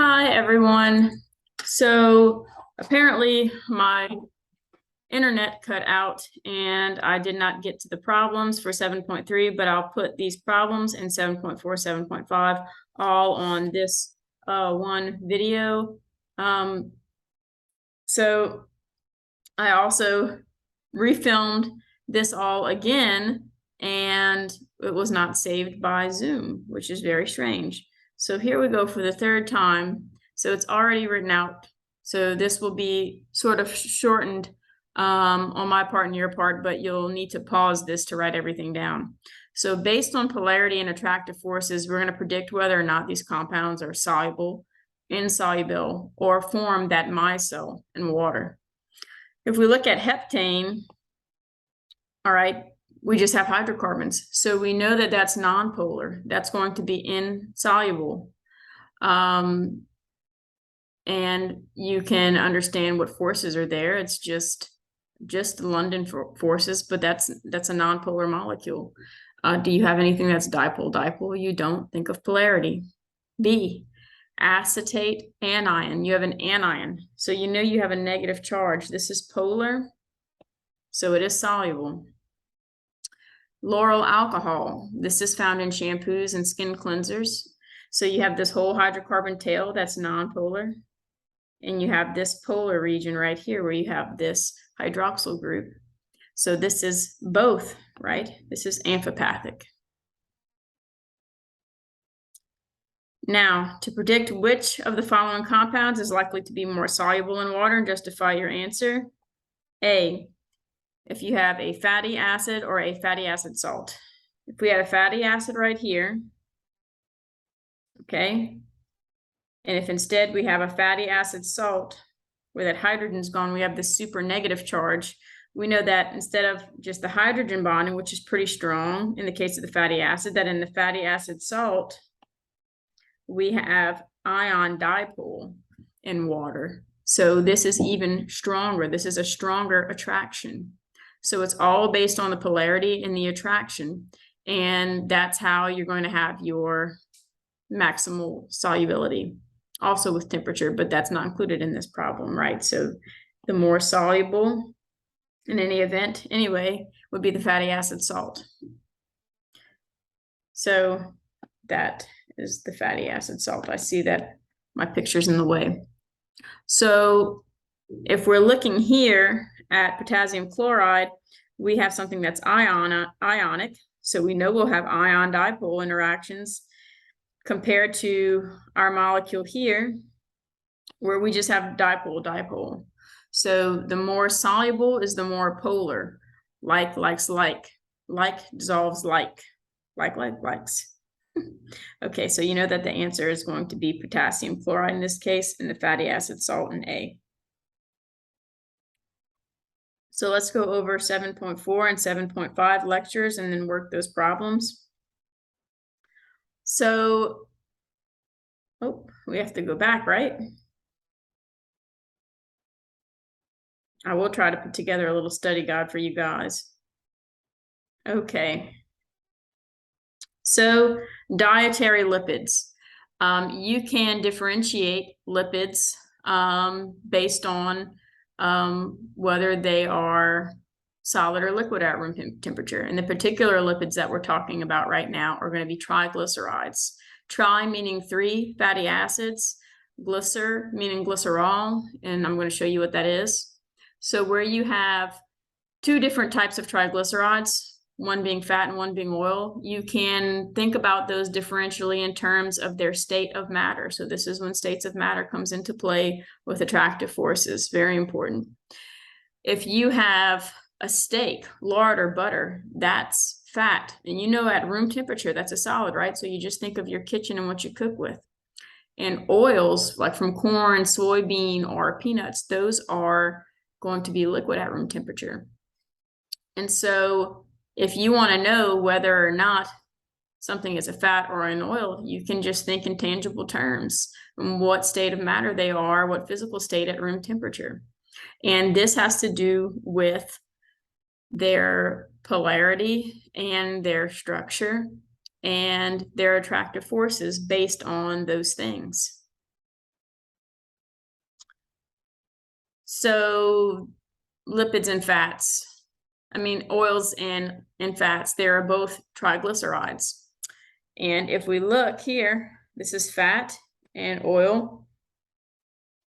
Hi, everyone. So apparently my internet cut out and I did not get to the problems for 7.3, but I'll put these problems in 7.4, 7.5 all on this one video. So I also refilmed this all again and it was not saved by Zoom, which is very strange. So here we go for the third time. So it's already written out. So this will be sort of shortened on my part and your part, but you'll need to pause this to write everything down. So based on polarity and attractive forces, we're going to predict whether or not these compounds are soluble, insoluble, or form that micelle in water. If we look at heptane, all right, we just have hydrocarbons. So we know that that's nonpolar. That's going to be insoluble. And you can understand what forces are there. It's just London forces, but that's a nonpolar molecule. Do you have anything that's dipole? You don't. Think of polarity. B, acetate anion. You have an anion. So you know you have a negative charge. This is polar, so it is soluble. Lauryl alcohol. This is found in shampoos and skin cleansers. So you have this whole hydrocarbon tail that's nonpolar. And you have this polar region right here where you have this hydroxyl group. So this is both, right? This is amphipathic. Now, to predict which of the following compounds is likely to be more soluble in water and justify your answer. A, if you have a fatty acid or a fatty acid salt. If we had a fatty acid right here, okay, and if instead we have a fatty acid salt where that hydrogen's gone, we have this super negative charge. We know that instead of just the hydrogen bonding, which is pretty strong in the case of the fatty acid, that in the fatty acid salt, we have ion dipole in water. So this is even stronger. This is a stronger attraction. So it's all based on the polarity and the attraction. And that's how you're going to have your maximal solubility. Also with temperature, but that's not included in this problem, right? So the more soluble in any event, anyway, would be the fatty acid salt. So that is the fatty acid salt. I see that my picture's in the way. So if we're looking here at potassium chloride, we have something that's ionic. So we know we'll have ion dipole interactions compared to our molecule here, where we just have dipole. So the more soluble is the more polar. Like likes like dissolves like likes. Okay, so you know that the answer is going to be potassium chloride in this case, and the fatty acid salt in A. So let's go over 7.4 and 7.5 lectures and then work those problems. So, oh, we have to go back, right? I will try to put together a little study guide for you guys. Okay. So dietary lipids. You can differentiate lipids based on whether they are solid or liquid at room temperature. And the particular lipids that we're talking about right now are going to be triglycerides. Tri meaning 3 fatty acids, glycer meaning glycerol, and I'm going to show you what that is. So where you have 2 different types of triglycerides, one being fat and one being oil, you can think about those differentially in terms of their state of matter. So this is when states of matter comes into play with attractive forces, very important. If you have a steak, lard or butter, that's fat. And you know at room temperature, that's a solid, right? So you just think of your kitchen and what you cook with. And oils, like from corn, soybean, or peanuts, those are going to be liquid at room temperature. And so if you want to know whether or not something is a fat or an oil, you can just think in tangible terms, what state of matter they are, what physical state at room temperature. And this has to do with their polarity and their structure and their attractive forces based on those things. So lipids and fats, oils and fats, they are both triglycerides. And if we look here, this is fat and oil.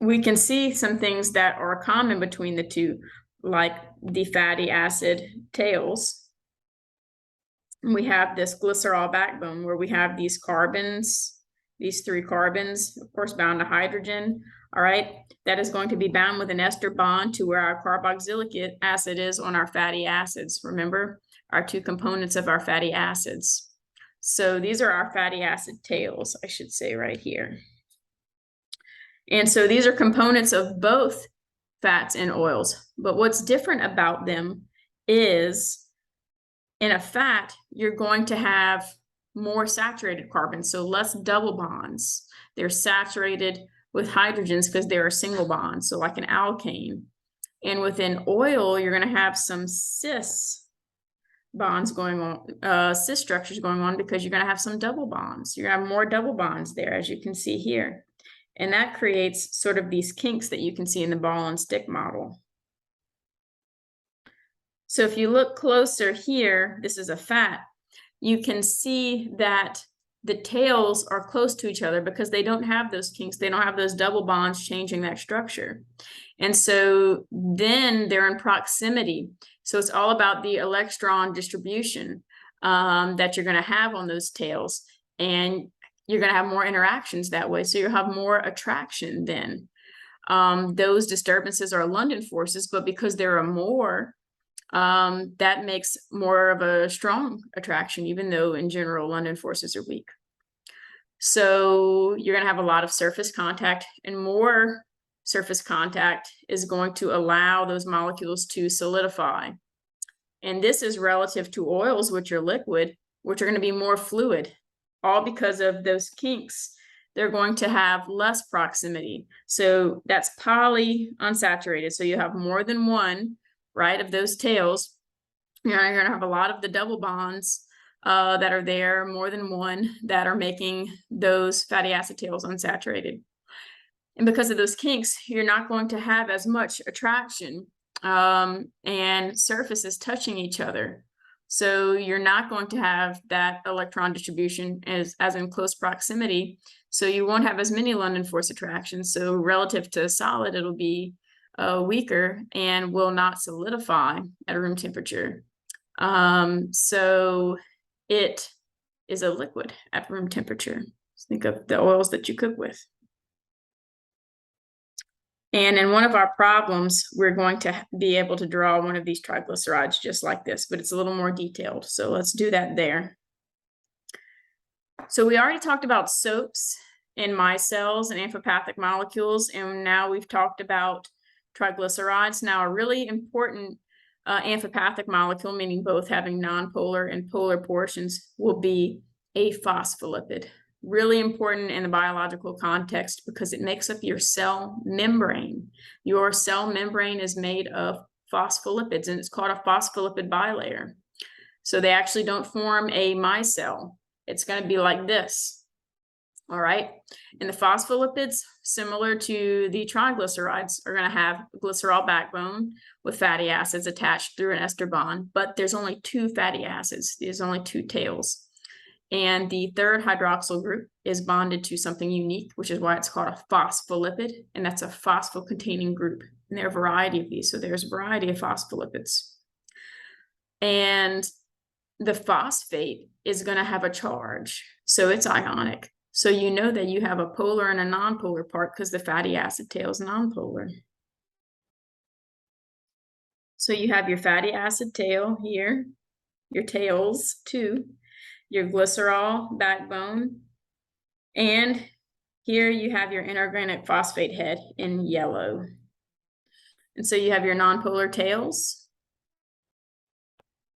We can see some things that are common between the two, like the fatty acid tails. We have this glycerol backbone where we have these carbons, these 3 carbons, of course, bound to hydrogen. All right, that is going to be bound with an ester bond to where our carboxylic acid is on our fatty acids. Remember, our 2 components of our fatty acids. So these are our fatty acid tails, I should say right here. And so these are components of both fats and oils. But what's different about them is in a fat, you're going to have more saturated carbons, so less double bonds. They're saturated with hydrogens because they're a single bond, so like an alkane. And within oil, you're going to have some cis bonds going on, cis structures going on, because you're going to have some double bonds. You're going to have more double bonds there, as you can see here. And that creates sort of these kinks that you can see in the ball and stick model. So if you look closer here, this is a fat, you can see that the tails are close to each other because they don't have those kinks. They don't have those double bonds changing that structure. And so then they're in proximity. So it's all about the electron distribution that you're going to have on those tails. And you're going to have more interactions that way. So you'll have more attraction then. Those disturbances are London forces, but because there are more, that makes more of a strong attraction, even though in general London forces are weak. So you're going to have a lot of surface contact, and more surface contact is going to allow those molecules to solidify. And this is relative to oils, which are liquid, which are going to be more fluid, all because of those kinks. They're going to have less proximity. So that's polyunsaturated. So you have more than one, right, of those tails. You're going to have a lot of the double bonds that are there, more than one, that are making those fatty acid tails unsaturated. And because of those kinks, you're not going to have as much attraction and surfaces touching each other. So you're not going to have that electron distribution as in close proximity. So you won't have as many London force attractions. So relative to solid, it'll be weaker and will not solidify at room temperature. So it is a liquid at room temperature. Just think of the oils that you cook with. And in one of our problems, we're going to be able to draw one of these triglycerides just like this, but it's a little more detailed. So let's do that there. So we already talked about soaps in micelles and amphipathic molecules, and now we've talked about triglycerides. Now, a really important amphipathic molecule, meaning both having nonpolar and polar portions, will be a phospholipid. Really important in the biological context because it makes up your cell membrane. Your cell membrane is made of phospholipids, and it's called a phospholipid bilayer. So they actually don't form a micelle. It's going to be like this. All right. And the phospholipids, similar to the triglycerides, are going to have a glycerol backbone with fatty acids attached through an ester bond, but there's only 2 fatty acids. There's only 2 tails. And the third hydroxyl group is bonded to something unique, which is why it's called a phospholipid, and that's a phospho-containing group. And there are a variety of these, so there's a variety of phospholipids. And the phosphate is going to have a charge, so it's ionic. So you know that you have a polar and a nonpolar part because the fatty acid tail is nonpolar. So you have your fatty acid tail here, your tails too, your glycerol backbone, and here you have your inorganic phosphate head in yellow. And so you have your nonpolar tails,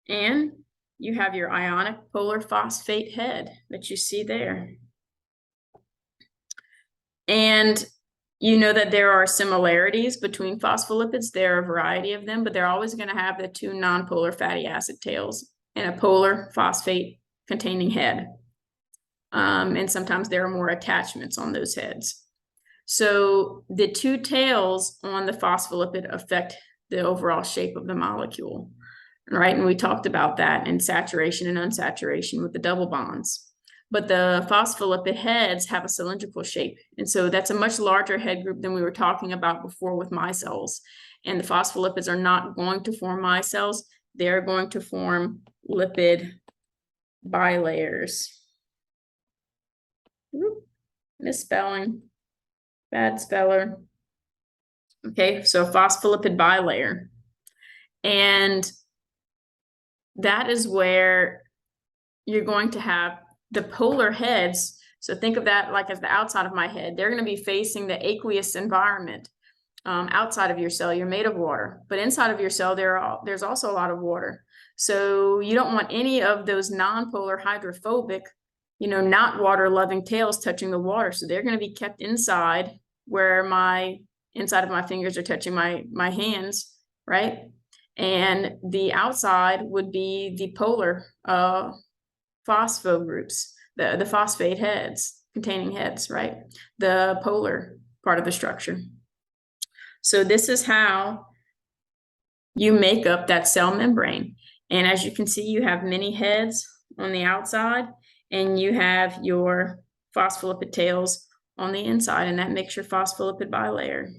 and you have your ionic polar phosphate head that you see there. And you know that there are similarities between phospholipids. There are a variety of them, but they're always going to have the 2 nonpolar fatty acid tails and a polar phosphate containing head. And sometimes there are more attachments on those heads. So the two tails on the phospholipid affect the overall shape of the molecule, right? And we talked about that in saturation and unsaturation with the double bonds. But the phospholipid heads have a cylindrical shape. And so that's a much larger head group than we were talking about before with micelles. And the phospholipids are not going to form micelles. They're going to form lipid bilayers. Misspelling. Bad speller. Okay, so phospholipid bilayer. And that is where you're going to have the polar heads. So think of that like as the outside of my head. They're going to be facing the aqueous environment. Outside of your cell, you're made of water, but inside of your cell, there's also a lot of water. So you don't want any of those non-polar hydrophobic, not water-loving tails touching the water. So they're going to be kept inside where my inside of my fingers are touching my hands, right? And the outside would be the polar phospho groups, the phosphate heads, containing heads, right? The polar part of the structure. So this is how you make up that cell membrane. And as you can see, you have many heads on the outside, and you have your phospholipid tails on the inside, and that makes your phospholipid bilayer.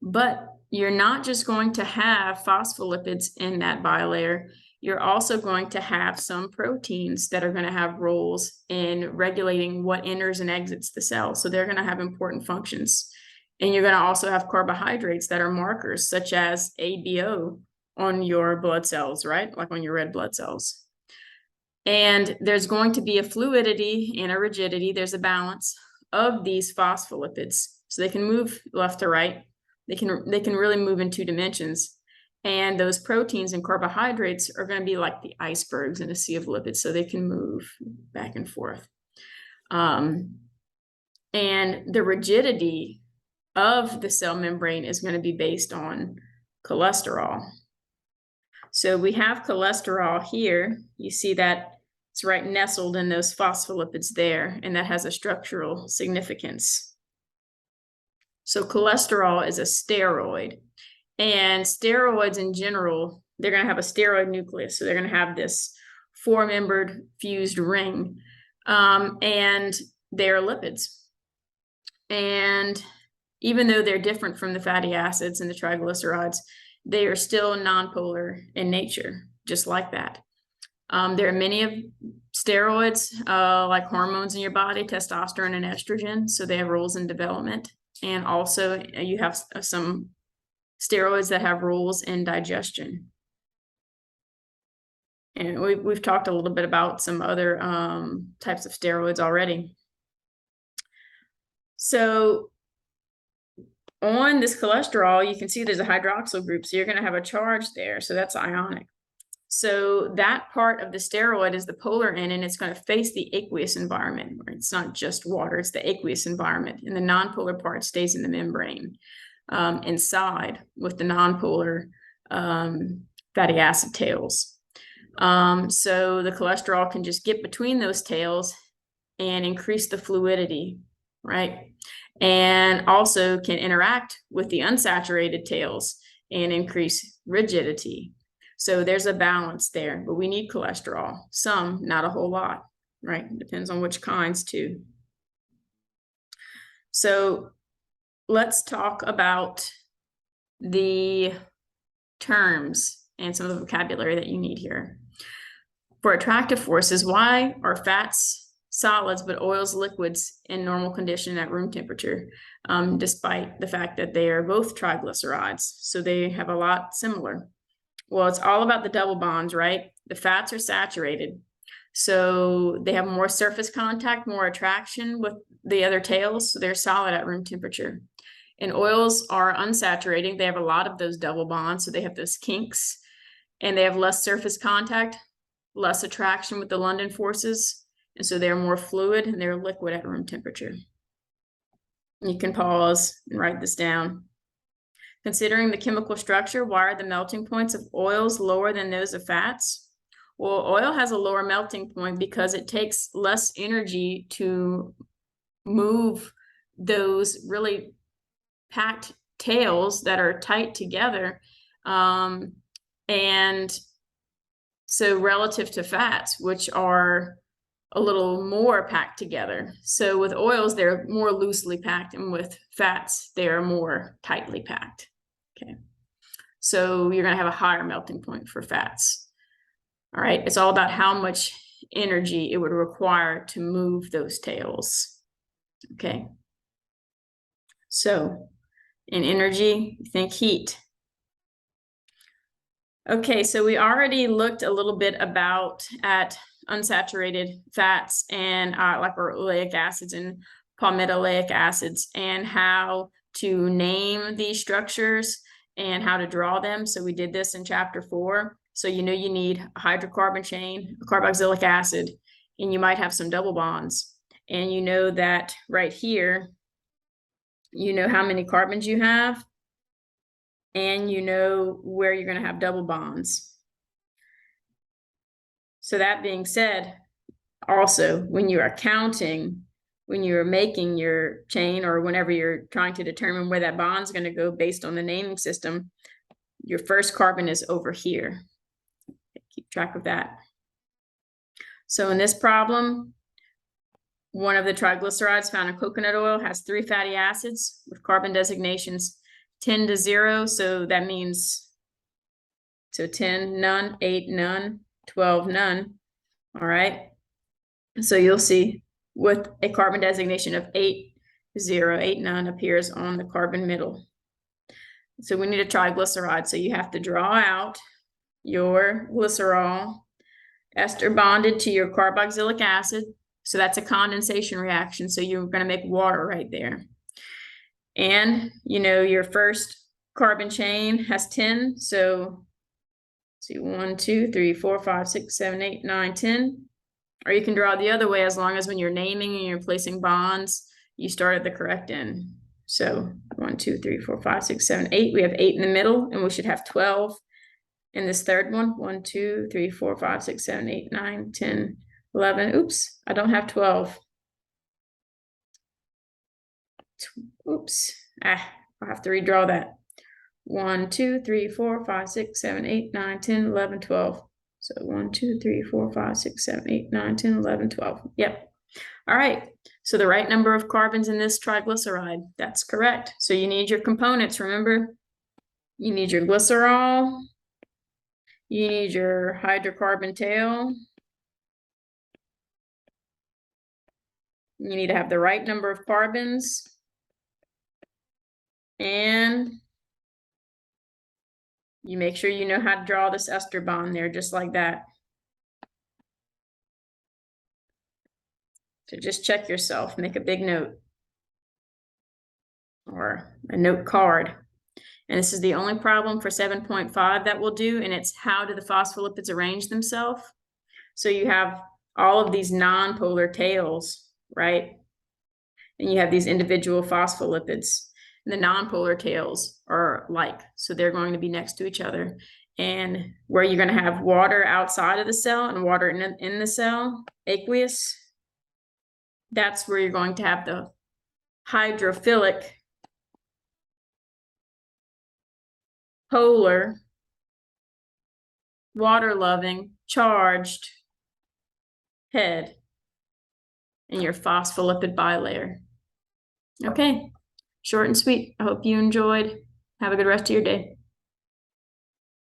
But you're not just going to have phospholipids in that bilayer. You're also going to have some proteins that are going to have roles in regulating what enters and exits the cell. So they're going to have important functions. And you're going to also have carbohydrates that are markers, such as ABO on your blood cells, right? Like on your red blood cells. And there's going to be a fluidity and a rigidity. There's a balance of these phospholipids. So they can move left to right. They can really move in two dimensions. And those proteins and carbohydrates are going to be like the icebergs in a sea of lipids. So they can move back and forth. And the rigidity of the cell membrane is going to be based on cholesterol. So we have cholesterol here. You see that it's right nestled in those phospholipids there, and that has a structural significance. So cholesterol is a steroid, and steroids in general, they're going to have a steroid nucleus. So they're going to have this four-membered fused ring, and they're lipids. And even though they're different from the fatty acids and the triglycerides, they are still nonpolar in nature, just like that. There are many of steroids, like hormones in your body, testosterone and estrogen, so they have roles in development. And also you have some steroids that have roles in digestion. And we've talked a little bit about some other types of steroids already. So on this cholesterol, you can see there's a hydroxyl group, so you're going to have a charge there. So that's ionic. So that part of the steroid is the polar end, and it's going to face the aqueous environment, where it's not just water, it's the aqueous environment. And the nonpolar part stays in the membrane inside with the nonpolar fatty acid tails. So the cholesterol can just get between those tails and increase the fluidity, right? And also can interact with the unsaturated tails and increase rigidity. So there's a balance there, but we need cholesterol, some, not a whole lot, right? Depends on which kinds too. So let's talk about the terms and some of the vocabulary that you need here. For attractive forces, why are fats solids but oils liquids in normal condition at room temperature, despite the fact that they are both triglycerides? So they have a lot similar. Well, it's all about the double bonds, right? The fats are saturated, so they have more surface contact, more attraction with the other tails, so they're solid at room temperature. And oils are unsaturated. They have a lot of those double bonds, so they have those kinks, and they have less surface contact, less attraction with the London forces, and so they're more fluid and they're liquid at room temperature. You can pause and write this down. Considering the chemical structure, why are the melting points of oils lower than those of fats? Well, oil has a lower melting point because it takes less energy to move those really packed tails that are tight together. And so relative to fats, which are a little more packed together. So with oils, they're more loosely packed, and with fats, they are more tightly packed. Okay. So you're going to have a higher melting point for fats. All right. It's all about how much energy it would require to move those tails. Okay. So in energy, think heat. Okay, so we already looked a little bit at unsaturated fats and like oleic acids and palmitoleic acids, and how to name these structures and how to draw them. So we did this in chapter 4. So you know you need a hydrocarbon chain, a carboxylic acid, and you might have some double bonds. And you know that right here, you know how many carbons you have, and you know where you're going to have double bonds. So that being said, also, when you are counting, when you're making your chain, or whenever you're trying to determine where that bond's going to go based on the naming system, your first carbon is over here. Keep track of that. So in this problem, one of the triglycerides found in coconut oil has 3 fatty acids with carbon designations 10 to 0. So that means, so 10, none, 8, none, 12, none. All right. So you'll see with a carbon designation of 8, 0, 8, none appears on the carbon middle. So we need a triglyceride. So you have to draw out your glycerol, ester bonded to your carboxylic acid. So that's a condensation reaction. So you're going to make water right there. And, you know, your first carbon chain has 10. So see, 1, 2, 3, 4, 5, 6, 7, 8, 9, 10. Or you can draw it the other way, as long as when you're naming and you're placing bonds, you start at the correct end. So 1, 2, 3, 4, 5, 6, 7, 8. We have 8 in the middle, and we should have 12 in this third one. 1, 2, 3, 4, 5, 6, 7, 8, 9, 10, 11. Oops, I don't have 12. Oops. I'll have to redraw that. 1, 2, 3, 4, 5, 6, 7, 8, 9, 10, 11, 12. So 1, 2, 3, 4, 5, 6, 7, 8, 9, 10, 11, 12. Yep. All right. So the right number of carbons in this triglyceride. That's correct. So you need your components. Remember, you need your glycerol. You need your hydrocarbon tail. You need to have the right number of carbons. And you make sure you know how to draw this ester bond there, just like that. So just check yourself, make a big note or a note card. And this is the only problem for 7.5 that we'll do, and it's how do the phospholipids arrange themselves? So you have all of these non-polar tails, right? And you have these individual phospholipids. And the non-polar tails are like, so they're going to be next to each other. And where you're going to have water outside of the cell and water in the cell, aqueous, that's where you're going to have the hydrophilic polar, water-loving, charged head in your phospholipid bilayer. Okay, short and sweet. I hope you enjoyed. Have a good rest of your day.